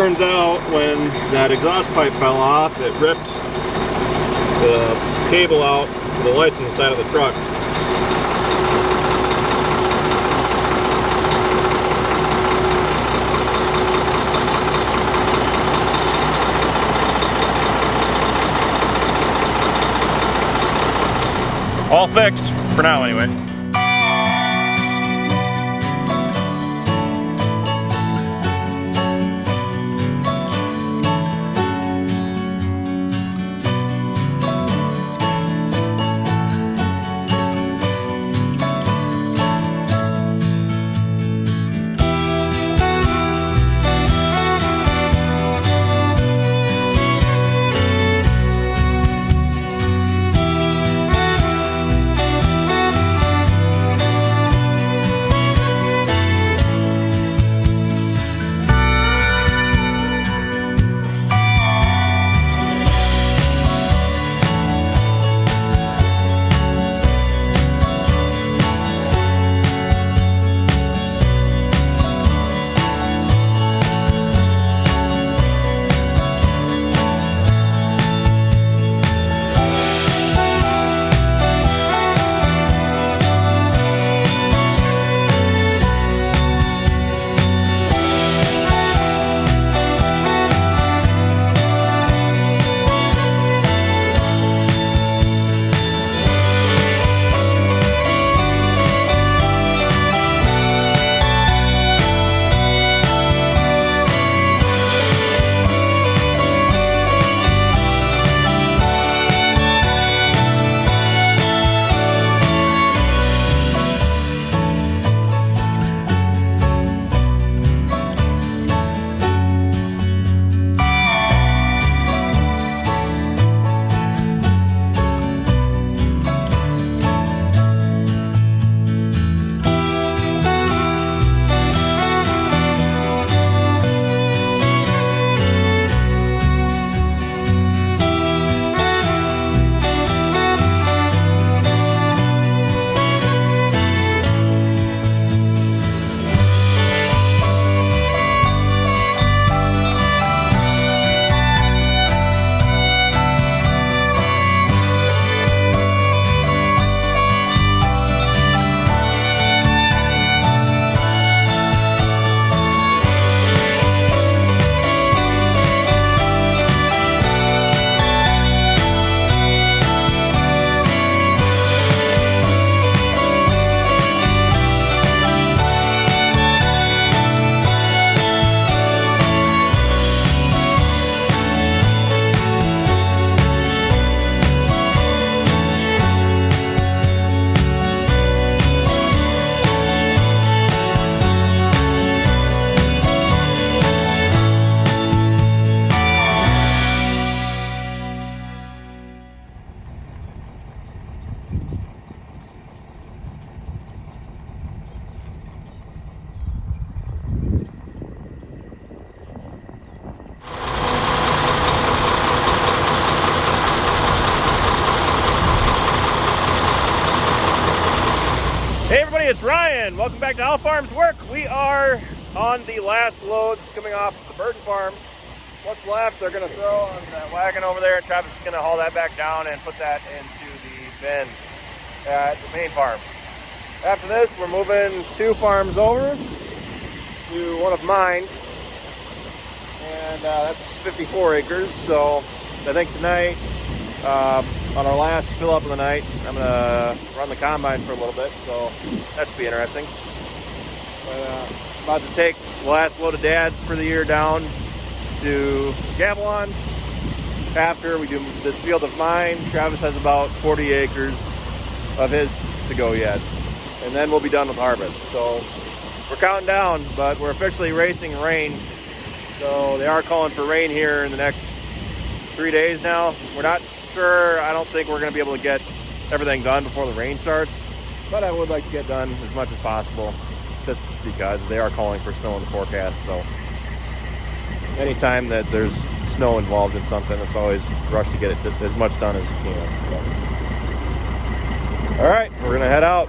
turns out when that exhaust pipe fell off, it ripped the cable out for the lights on the side of the truck. All fixed, for now anyway. It's Ryan. Welcome back to How Farms Work. We are on the last loads coming off the Burton farm. What's left, they're going to throw on that wagon over there, and Travis is going to haul that back down and put that into the bin at the main farm. After this, we're moving 2 farms over to one of mine, and that's 54 acres. So I think tonight, on our last fill up of the night, I'm going to run the combine for a little bit, so that should be interesting. But, about to take the last load of dads for the year down to Gavilon. After we do this field of mine, Travis has about 40 acres of his to go yet, and then we'll be done with harvest. So we're counting down, but we're officially racing rain. So they are calling for rain here in the next 3 days now. We're not sure. I don't think we're going to be able to get everything done before the rain starts, but I would like to get done as much as possible just because they are calling for snow in the forecast. So anytime that there's snow involved in something, it's always rush to get it as much done as you can. So. All right, we're going to head out.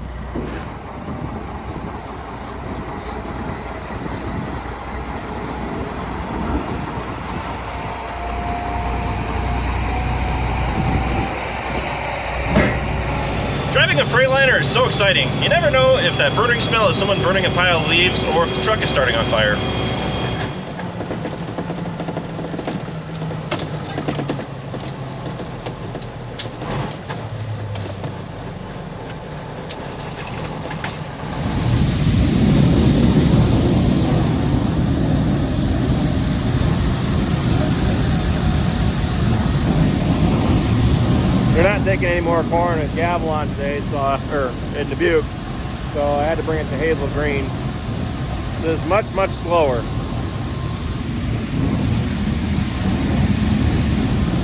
Driving a Freightliner is so exciting. You never know if that burning smell is someone burning a pile of leaves or if the truck is starting on fire. They're not taking any more corn at Gavilon today, so or in Dubuque, so I had to bring it to Hazel Green. This is much slower.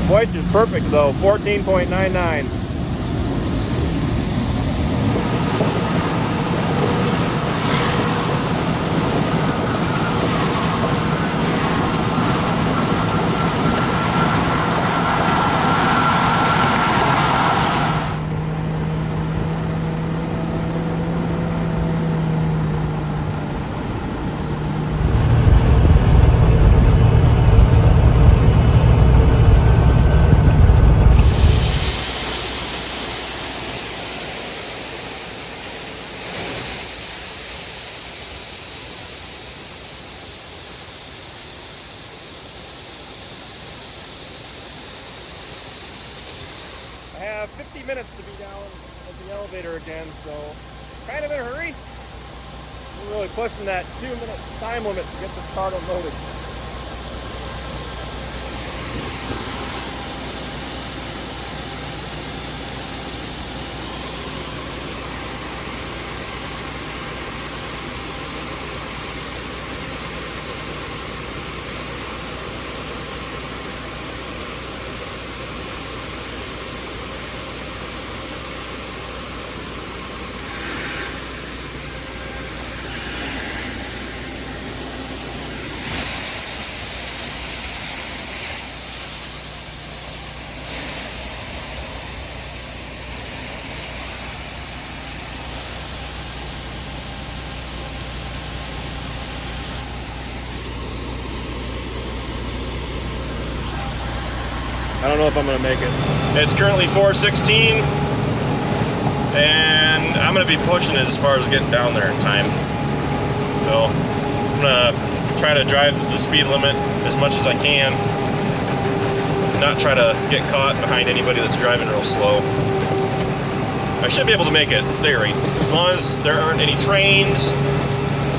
Voice is perfect though, 14.99. I have 50 minutes to be down at the elevator again, so kind of in a hurry. I'm really pushing that 2-minute time limit to get this car unloaded. I don't know if I'm gonna make it. It's currently 4:16, and I'm gonna be pushing it as far as getting down there in time. So I'm gonna try to drive the speed limit as much as I can, not try to get caught behind anybody that's driving real slow. I should be able to make it, in theory, as long as there aren't any trains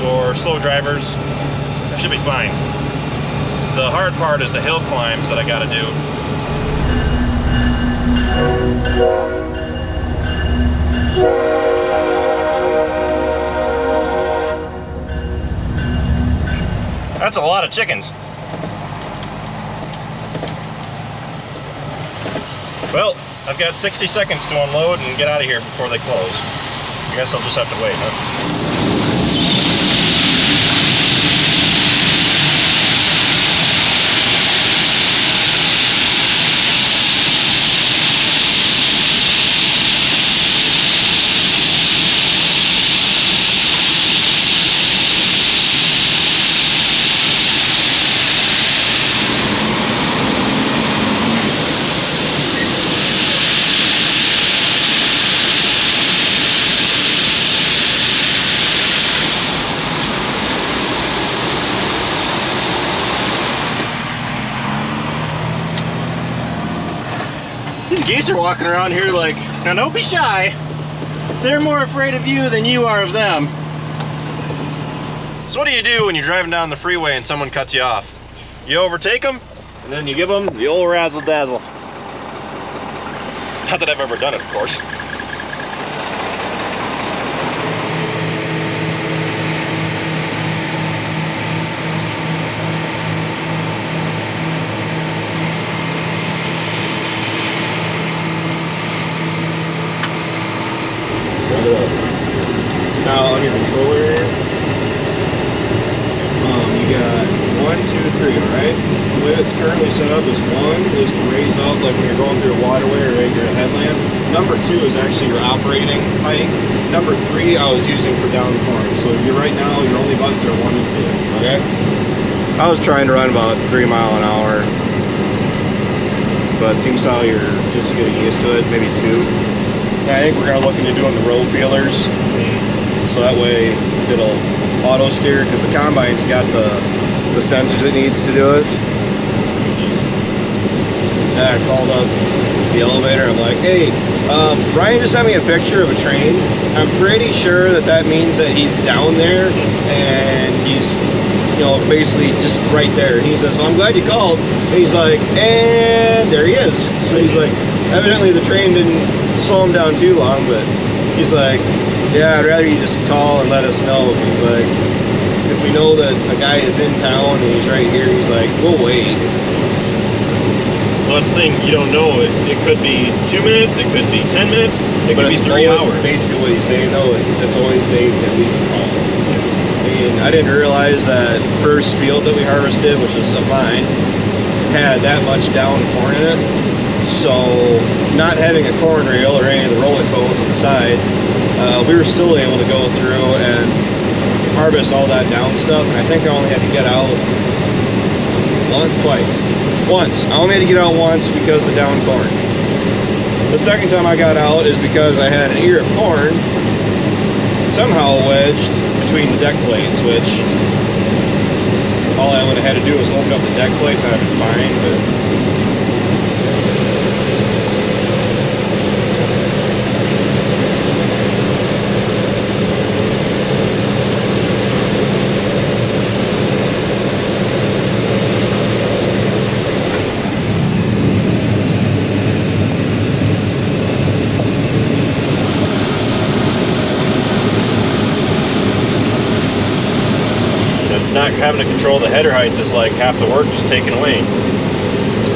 or slow drivers. I should be fine. The hard part is the hill climbs that I gotta do. That's a lot of chickens. Well, I've got 60 seconds to unload and get out of here before they close. I guess I'll just have to wait, huh? These geese are walking around here like, now don't be shy. They're more afraid of you than you are of them. So what do you do when you're driving down the freeway and someone cuts you off? You overtake them, and then you give them the old razzle dazzle. Not that I've ever done it, of course. Now on your controller here, you got 1, 2, 3, right? The way it's currently set up is 1 is to raise up like when you're going through a waterway or you're a headland. Number 2 is actually your operating height. Number 3 I was using for down corn. So you're right now your only buttons are 1 and 2. Okay? I was trying to run about 3 miles an hour, but it seems how you're just getting used to it, maybe 2. I think we're gonna look into doing the row feelers, so that way it'll auto steer, because the combine's got the sensors it needs to do it. And I called up the elevator. I'm like, hey, Ryan just sent me a picture of a train. I'm pretty sure that means that he's down there and he's, you know, basically just right there. And he says, well, I'm glad you called. And he's like, and there he is. So he's like, evidently the train didn't slow him down too long, but he's like, yeah, I'd rather you just call and let us know. He's like, if we know that a guy is in town and he's right here, he's like, we'll wait. Well, that's the thing, you don't know. It could be 2 minutes, it could be 10 minutes, it could be 3 hours. Basically what he's saying though is it's always safe to at least call. I mean, I didn't realize that first field that we harvested, which was of mine, had that much down corn in it. So not having a corn rail or any of the roller cones on the sides, we were still able to go through and harvest all that down stuff. And I think I only had to get out once. I only had to get out once because of the down corn. The second time I got out is because I had an ear of corn somehow wedged between the deck plates, which all I would have had to do was open up the deck plates and I'd been fine, but not having to control the header height is like half the work just taken away.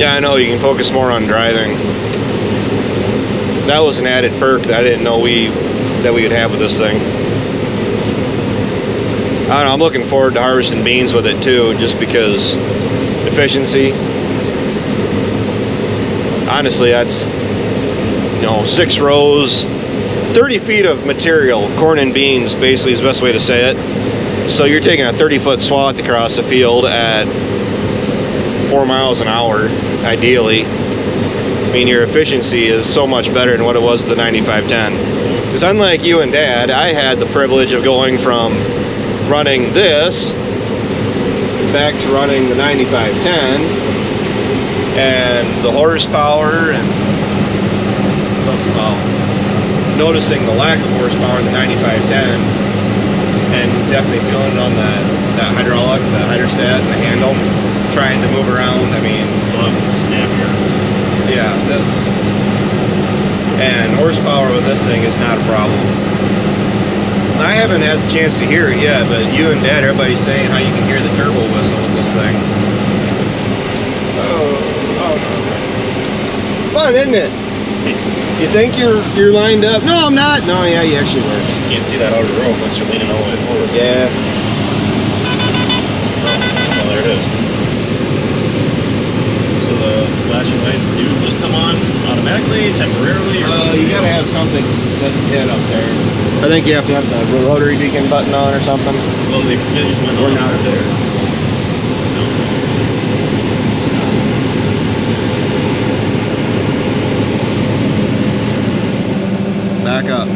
yeah, I know, you can focus more on driving. That was an added perk that I didn't know that we would have with this thing. I don't know, I'm looking forward to harvesting beans with it too, just because efficiency. Honestly, that's, you know, 6 rows, 30 feet of material, corn and beans basically is the best way to say it. So you're taking a 30-foot swath across the field at 4 miles an hour, ideally. I mean, your efficiency is so much better than what it was with the 9510. Because unlike you and Dad, I had the privilege of going from running this back to running the 9510, and the horsepower and noticing the lack of horsepower in the 9510. And definitely feeling it on that hydraulic, the hydrostat, and the handle, trying to move around. I mean, it's a lot snappier. Yeah, this and horsepower with this thing is not a problem. I haven't had the chance to hear it yet, but you and Dad, everybody's saying how you can hear the turbo whistle with this thing. Oh, fun, isn't it? You think you're lined up? No, I'm not. No, yeah, you actually were. You just can't see that outer row unless you're leaning all the way forward. Yeah. Oh, there it is. So the flashing lights do just come on automatically, temporarily? Or you gotta have something set hit up there. I think you have to have the rotary beacon button on or something. Well, they just went on out there. Back up.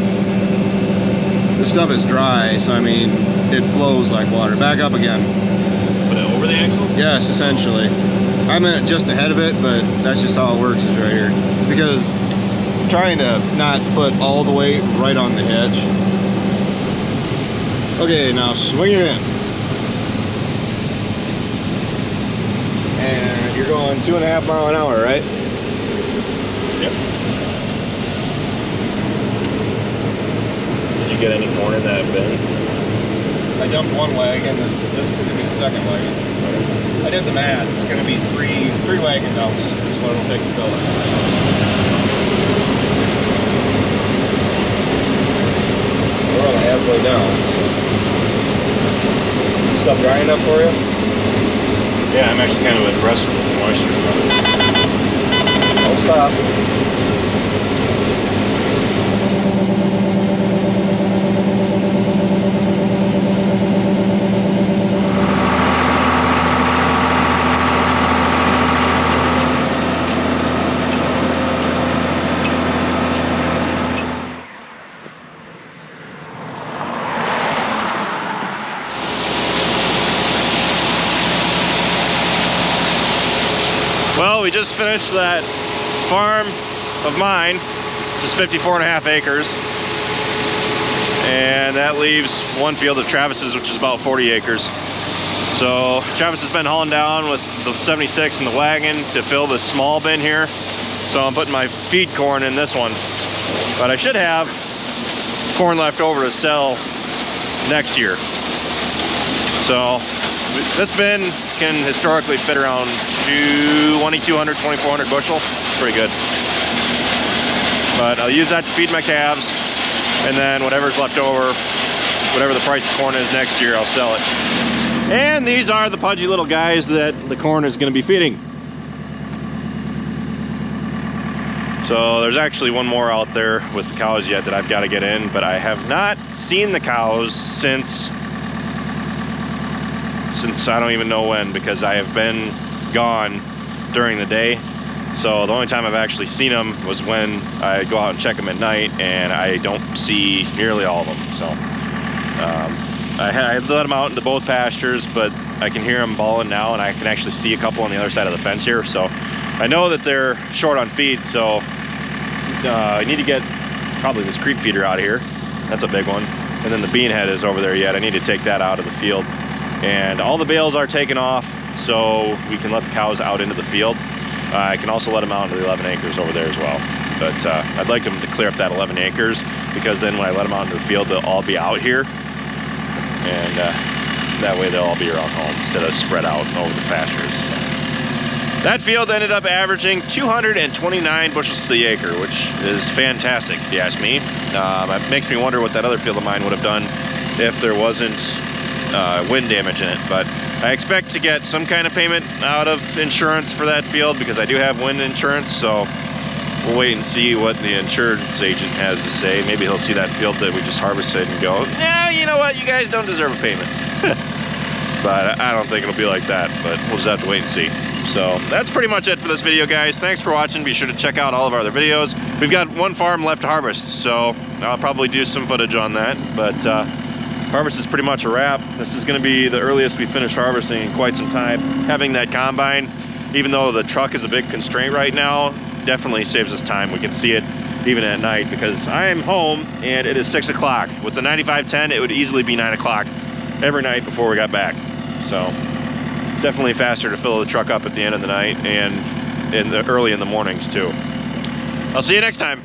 This stuff is dry, so I mean, it flows like water. Back up again. Put it over the axle? Yes, essentially. I meant just ahead of it, but that's just how it works is right here. Because I'm trying to not put all the weight right on the hitch. Okay, now swing it in. And you're going 2.5 miles an hour, right? Yep. Did you get any corn in that bin? I dumped one wagon. This is going to be the second wagon. I did the math. It's going to be three wagon dumps. That's what it'll take to fill it. We're only halfway down. So. Stuff dry enough for you? Yeah, I'm actually kind of impressed with the moisture from it. Don't stop. we just finished that farm of mine, which is 54.5 acres. And that leaves one field of Travis's, which is about 40 acres. So Travis has been hauling down with the 76 and the wagon to fill this small bin here. So I'm putting my feed corn in this one. But I should have corn left over to sell next year. So this bin can historically fit around 2,200, 2,400 bushel. Pretty good. But I'll use that to feed my calves. And then whatever's left over, whatever the price of corn is next year, I'll sell it. And these are the pudgy little guys that the corn is going to be feeding. So there's actually one more out there with the cows yet that I've got to get in, but I have not seen the cows since I don't even know when, because I have been gone during the day. So the only time I've actually seen them was when I go out and check them at night, and I don't see nearly all of them. So I let them out into both pastures, but I can hear them bawling now, and I can actually see a couple on the other side of the fence here. So I know that they're short on feed, so I need to get probably this creep feeder out of here. That's a big one. And then the bean head is over there yet. I need to take that out of the field. And all the bales are taken off, so we can let the cows out into the field. I can also let them out into the 11 acres over there as well. But I'd like them to clear up that 11 acres, because then when I let them out into the field, they'll all be out here. And that way they'll all be around home instead of spread out over the pastures. That field ended up averaging 229 bushels to the acre, which is fantastic if you ask me. It makes me wonder what that other field of mine would have done if there wasn't wind damage in it. But I expect to get some kind of payment out of insurance for that field, because I do have wind insurance. So we'll wait and see what the insurance agent has to say. Maybe he'll see that field that we just harvested and go, yeah, you know what, you guys don't deserve a payment. But I don't think it'll be like that, but we'll just have to wait and see. So that's pretty much it for this video, guys. Thanks for watching. Be sure to check out all of our other videos. We've got one farm left to harvest, so I'll probably do some footage on that. But harvest is pretty much a wrap. This is going to be the earliest we finish harvesting in quite some time. Having that combine, even though the truck is a big constraint right now, definitely saves us time. We can see it even at night, because I am home and it is 6 o'clock. With the 9510, it would easily be 9 o'clock every night before we got back. So it's definitely faster to fill the truck up at the end of the night and early in the mornings too. I'll see you next time.